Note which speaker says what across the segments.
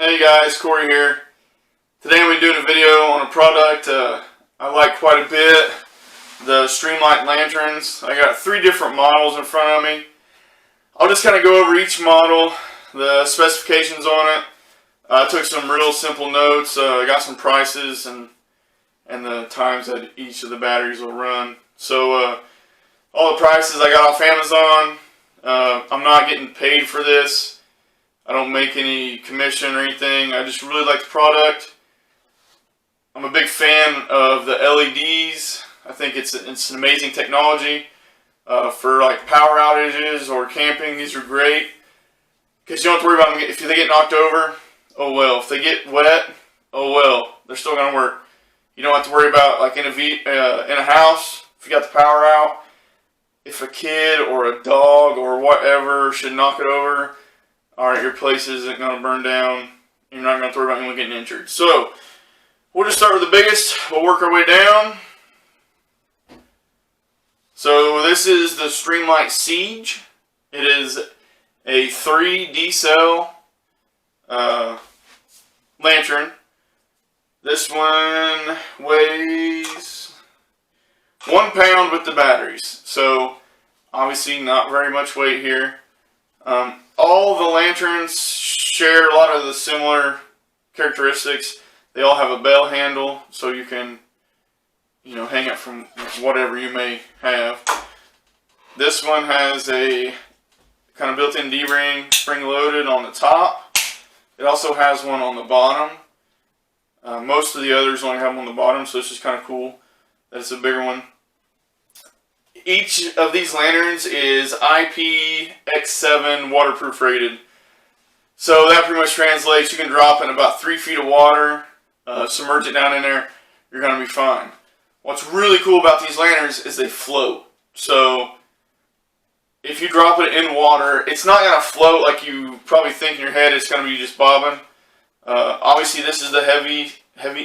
Speaker 1: Hey guys, Corey here. Today I'm going to be doing a video on a product I like quite a bit, the Streamlight lanterns. I got 3 different models in front of me. I'll just kind of go over each model, the specifications on it. I took some real simple notes, I got some prices and the times that each of the batteries will run. So all the prices I got off Amazon. I'm not getting paid for this. I don't make any commission or anything. I just really like the product. I'm a big fan of the LEDs. I think it's an amazing technology. For like power outages or camping, these are great. Because you don't have to worry about them if they get knocked over. Oh well. If they get wet, oh well. They're still going to work. You don't have to worry about, like in a house, if you got the power out, if a kid or a dog or whatever should knock it over, alright, your place isn't going to burn down. You're not going to have to worry about anyone getting injured. So, we'll just start with the biggest. We'll work our way down. So, this is the Streamlight Siege. It is a 3D cell lantern. This one weighs 1 pound with the batteries. So, obviously not very much weight here. All the lanterns share a lot of the similar characteristics. They all have a bell handle, so you can, hang it from whatever you may have. This one has a kind of built-in D-ring, spring-loaded on the top. It also has one on the bottom. Most of the others only have one on the bottom, so it's just kind of cool that it's a bigger one. Each of these lanterns is IPX7 waterproof rated. So that pretty much translates, you can drop in about 3 feet of water, submerge it down in there, you're going to be fine. What's really cool about these lanterns is they float. So if you drop it in water, it's not going to float like you probably think in your head it's going to be just bobbing. Obviously this is the heavy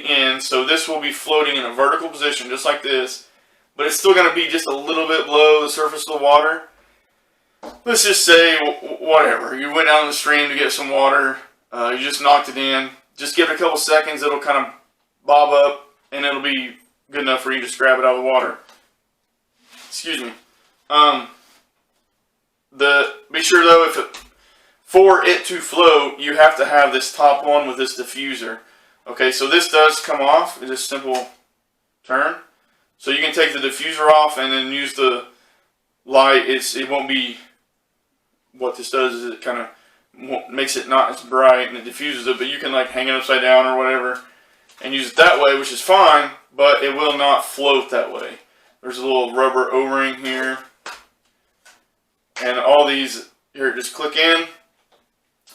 Speaker 1: end, so this will be floating in a vertical position just like this. But it's still going to be just a little bit below the surface of the water. Let's just say, whatever. You went down the stream to get some water. You just knocked it in. Just give it a couple seconds. It'll kind of bob up. And it'll be good enough for you to just grab it out of the water. Excuse me. Be sure though, for it to float, you have to have this top one with this diffuser. Okay, so this does come off. It's just a simple turn. So you can take the diffuser off and then use the light. It won't be, what this does is it kind of makes it not as bright and it diffuses it, but you can like hang it upside down or whatever and use it that way, which is fine, but it will not float that way. There's a little rubber O-ring here. And all these, here, just click in.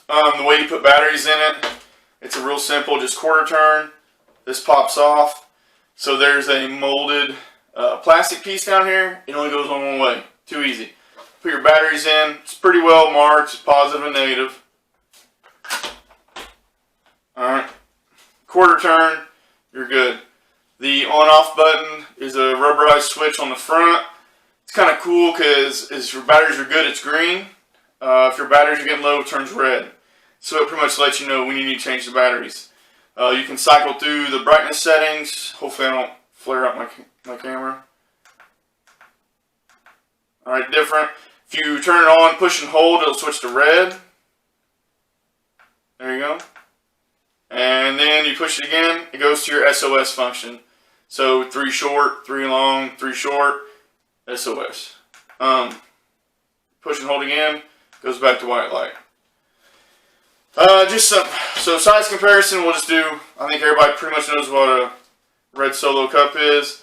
Speaker 1: The way you put batteries in it, it's a real simple, just quarter turn. This pops off. So there's a molded plastic piece down here. It only goes on one way. Too easy. Put your batteries in. It's pretty well marked, positive and negative. Alright. Quarter turn. You're good. The on-off button is a rubberized switch on the front. It's kind of cool because if your batteries are good, it's green. If your batteries are getting low, it turns red. So it pretty much lets you know when you need to change the batteries. You can cycle through the brightness settings. Hopefully I don't flare up my camera. Alright, different. If you turn it on, push and hold, it'll switch to red. There you go. And then you push it again, it goes to your SOS function. So 3 short, 3 long, 3 short, SOS. Push and hold again, goes back to white light. So size comparison, we'll just do, I think everybody pretty much knows what a red solo cup is.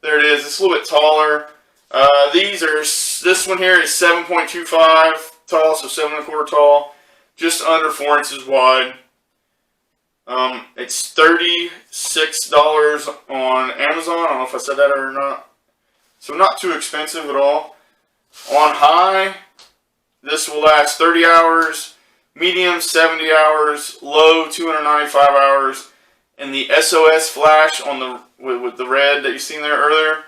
Speaker 1: There it is, it's a little bit taller. This one here is 7.25 tall, so 7 1/4 tall, just under 4 inches wide. It's $36 on Amazon, I don't know if I said that or not. So not too expensive at all. On high, this will last 30 hours. Medium, 70 hours. Low, 295 hours. And the SOS flash on with the red that you seen there earlier,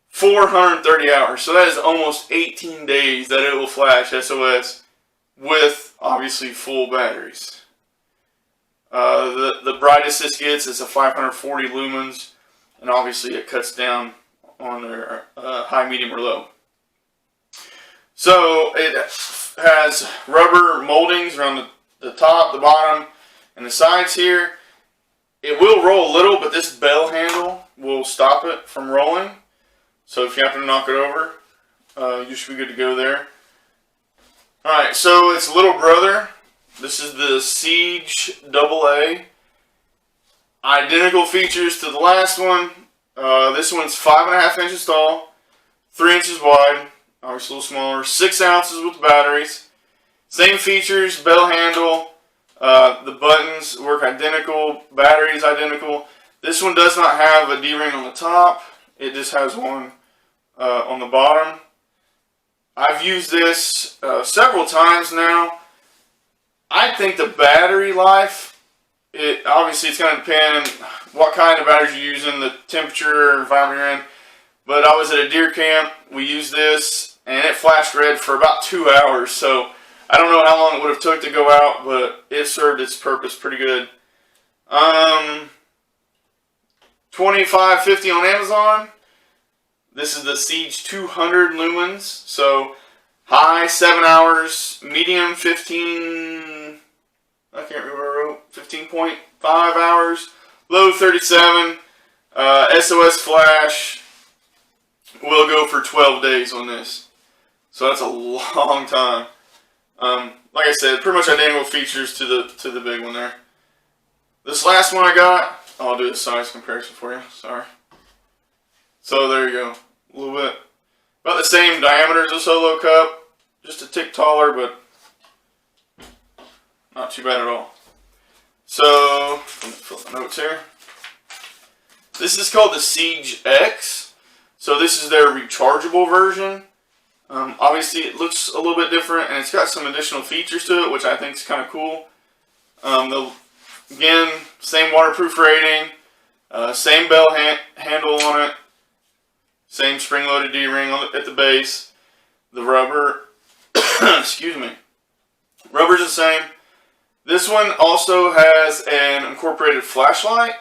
Speaker 1: 430 hours. So that is almost 18 days that it will flash SOS with, obviously, full batteries. The brightest this gets is a 540 lumens, and obviously it cuts down on their high, medium, or low. So it has rubber moldings around the top, the bottom, and the sides here. It will roll a little, but this bell handle will stop it from rolling. So if you happen to knock it over, you should be good to go there. Alright, so its little brother, this is the Siege AA. Identical features to the last one. This one's 5.5 inches tall, 3 inches wide, obviously a little smaller, 6 ounces with batteries. Same features, bell handle, the buttons work identical, batteries identical. This one does not have a D-ring on the top, it just has one on the bottom. I've used this several times now. I think the battery life, obviously it's going to depend what kind of batteries you're using, the temperature or environment you're in. But I was at a deer camp, we used this, and it flashed red for about 2 hours. So I don't know how long it would have took to go out, but it served its purpose pretty good. $25.50 on Amazon. This is the Siege 200 lumens. So high 7 hours, medium 15. I can't remember what I wrote. 15.5 hours, low 37. SOS flash will go for 12 days on this. So that's a long time. Like I said, pretty much identical features to the big one there. This last one I got, I'll do the size comparison for you. Sorry. So there you go. A little bit. About the same diameter as a Solo Cup. Just a tick taller, but not too bad at all. So, let me flip my notes here. This is called the Siege X. So this is their rechargeable version. Obviously it looks a little bit different, and it's got some additional features to it, which I think is kind of cool. Again, same waterproof rating, same bell handle on it, same spring-loaded D-ring at the base. The rubber, excuse me, rubber's the same. This one also has an incorporated flashlight,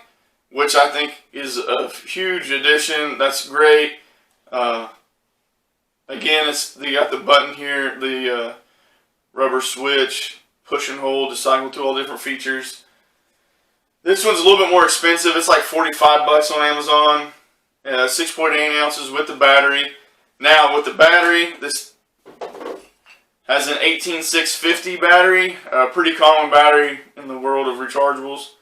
Speaker 1: which I think is a huge addition. That's great. Again, you got the button here, the rubber switch, push and hold to cycle to all different features. This one's a little bit more expensive. It's like 45 bucks on Amazon. 6.8 ounces with the battery. Now with the battery, this has an 18650 battery, a pretty common battery in the world of rechargeables.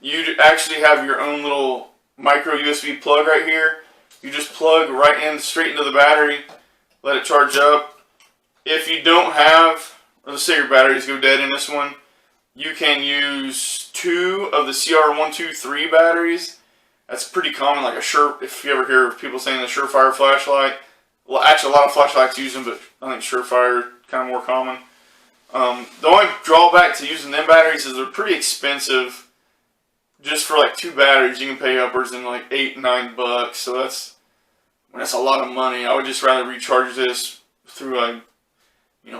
Speaker 1: You actually have your own little micro USB plug right here. You just plug right in, straight into the battery, let it charge up. If you don't have, let's say your batteries go dead in this one, you can use 2 of the CR123 batteries. That's pretty common, like if you ever hear people saying the Surefire flashlight. Well, actually a lot of flashlights use them, but I think Surefire kind of more common. The only drawback to using them batteries is they're pretty expensive. Just for like 2 batteries, you can pay upwards in like $8-9 bucks. So that's a lot of money. I would just rather recharge this through a,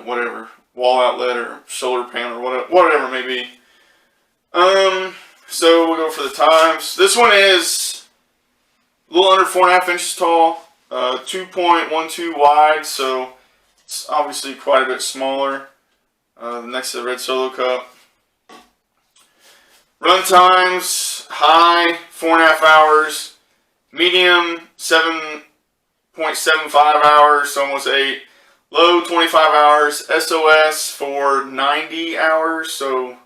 Speaker 1: whatever, wall outlet or solar panel or whatever it may be. So we'll go for the times. This one is a little under 4.5 inches tall, 2.12 wide, so it's obviously quite a bit smaller. Next to the red Solo Cup. Run times, high 4.5 hours, medium 7.75 hours, so almost 8, low 25 hours, SOS for 90 hours, so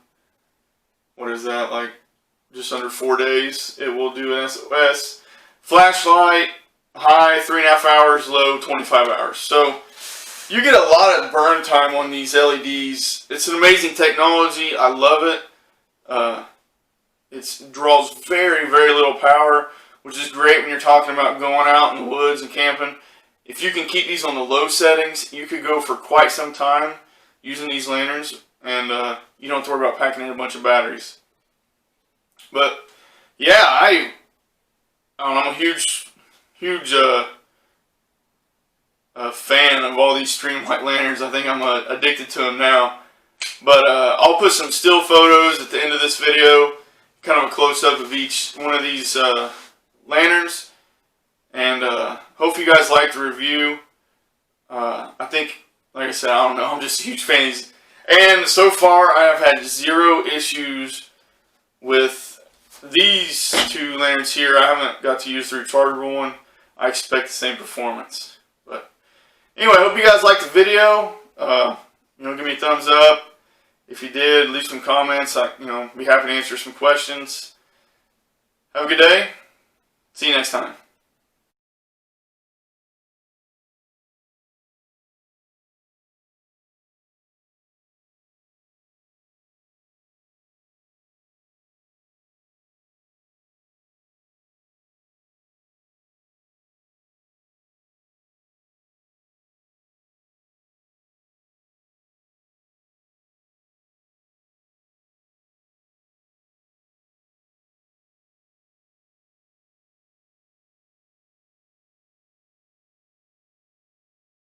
Speaker 1: what is that, like just under 4 days it will do an SOS. Flashlight, high 3.5 hours, low 25 hours. So you get a lot of burn time on these LEDs. It's an amazing technology. I love it. It draws very, very little power, which is great when you're talking about going out in the woods and camping. If you can keep these on the low settings, you could go for quite some time using these lanterns, and you don't have to worry about packing in a bunch of batteries. But yeah, I'm a huge fan of all these Streamlight lanterns. I think I'm addicted to them now. But I'll put some still photos at the end of this video, kind of a close-up of each one of these lanterns. And hope you guys liked the review. I think, like I said, I don't know, I'm just a huge fan of these. And so far, I have had 0 issues with these 2 lanterns here. I haven't got to use the rechargeable one. I expect the same performance. But anyway, I hope you guys liked the video. Give me a thumbs up. If you did, leave some comments. Be happy to answer some questions. Have a good day. See you next time.